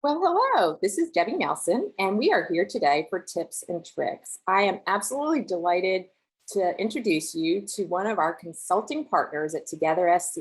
Well, hello, this is Debbie Nelson, and we are here today for tips and tricks. I am absolutely delighted to introduce you to one of our consulting partners at Together SC.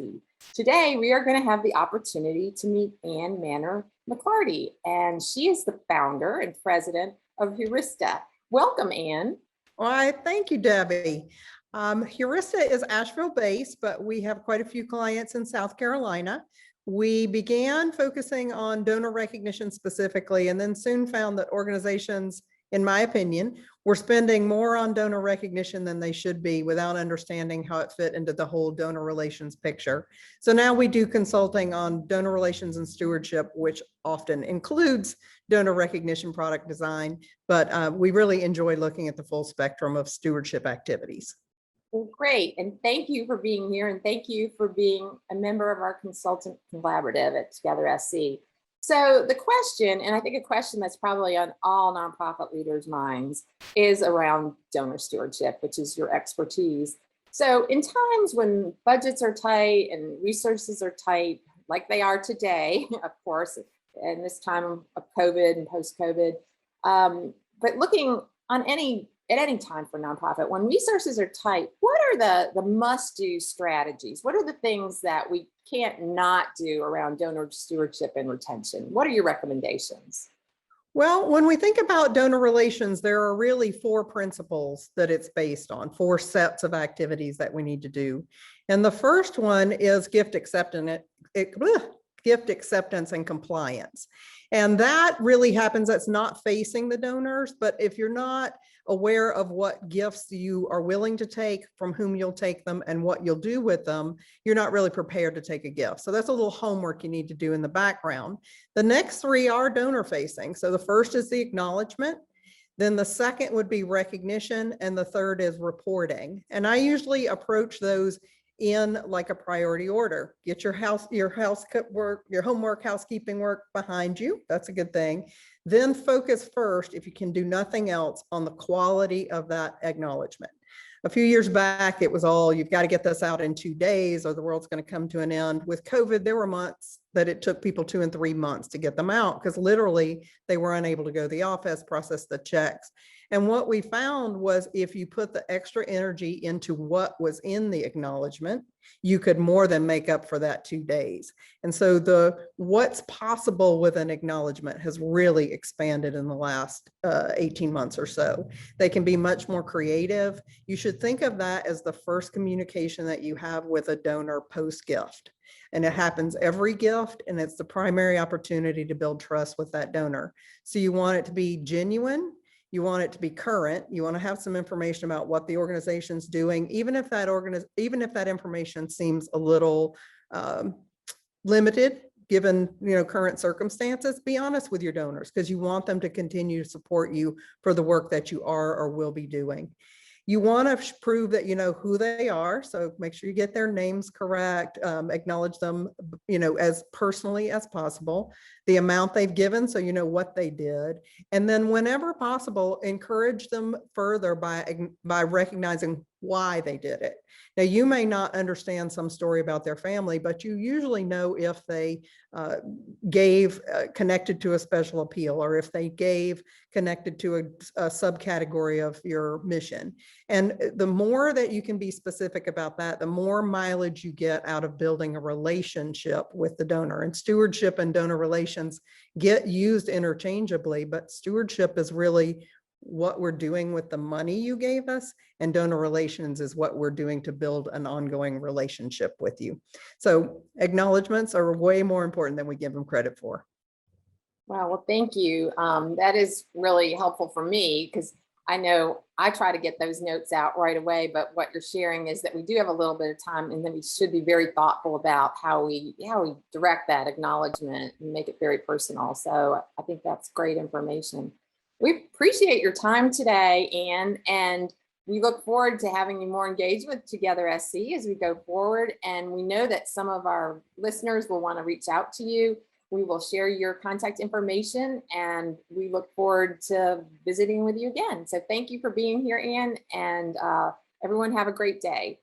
Today, we are going to have the opportunity to meet Anne Manner-McLarty, and she is the founder and president of Heurista. Welcome, Anne. Why, thank you, Debbie. Heurista is Asheville-based, but we have quite a few clients in South Carolina. We began focusing on donor recognition specifically, and then soon found that organizations, in my opinion, were spending more on donor recognition than they should be without understanding how it fit into the whole donor relations picture. So now we do consulting on donor relations and stewardship, which often includes donor recognition product design, but we really enjoy looking at the full spectrum of stewardship activities. Well, great. And thank you for being here. And thank you for being a member of our consultant collaborative at Together SC. So the question, and I think a question that's probably on all nonprofit leaders' minds, is around donor stewardship, which is your expertise. So in times when budgets are tight and resources are tight, like they are today, of course, in this time of COVID and post-COVID, but looking on at any time for nonprofit, when resources are tight, what are the must-do strategies? What are the things that we can't not do around donor stewardship and retention? What are your recommendations? Well, when we think about donor relations, there are really four principles that it's based on, four sets of activities that we need to do. And the first one is gift acceptance and compliance. And that really happens, that's not facing the donors, but if you're not aware of what gifts you are willing to take, from whom you'll take them, and what you'll do with them, you're not really prepared to take a gift. So that's a little homework you need to do in the background. The next three are donor facing. So the first is the acknowledgement. Then the second would be recognition, and the third is reporting. And I usually approach those in like a priority order. Get your homework, housekeeping work behind you. That's a good thing. Then focus first, if you can do nothing else, on the quality of that acknowledgement. A few years back, it was all, you've got to get this out in 2 days or the world's going to come to an end. With COVID, there were months that it took people 2 and 3 months to get them out because literally they were unable to go to the office, process the checks. And what we found was if you put the extra energy into what was in the acknowledgement, you could more than make up for that 2 days. And so what's possible with an acknowledgement has really expanded in the last 18 months or so. They can be much more creative. You should think of that as the first communication that you have with a donor post-gift. And it happens every gift, and it's the primary opportunity to build trust with that donor. So you want it to be genuine. You want it to be current. You want to have some information about what the organization's doing, even if that information seems a little limited, given current circumstances. Be honest with your donors because you want them to continue to support you for the work that you are or will be doing. You want to prove that you know who they are, so make sure you get their names correct, acknowledge them, as personally as possible, the amount they've given, so you know what they did, and then whenever possible, encourage them further by recognizing why they did it. Now, you may not understand some story about their family, but you usually know if they gave connected to a special appeal, or if they gave connected to a subcategory of your mission. And the more that you can be specific about that, the more mileage you get out of building a relationship with the donor. And stewardship and donor relations get used interchangeably, but stewardship is really what we're doing with the money you gave us, and donor relations is what we're doing to build an ongoing relationship with you. So acknowledgements are way more important than we give them credit for. Wow, well, thank you. That is really helpful for me because I know I try to get those notes out right away, but what you're sharing is that we do have a little bit of time, and then we should be very thoughtful about how we direct that acknowledgement and make it very personal. So I think that's great information. We appreciate your time today, Anne, and we look forward to having you more engaged with Together SC as we go forward. And we know that some of our listeners will want to reach out to you. We will share your contact information, and we look forward to visiting with you again. So thank you for being here, Anne, and everyone have a great day.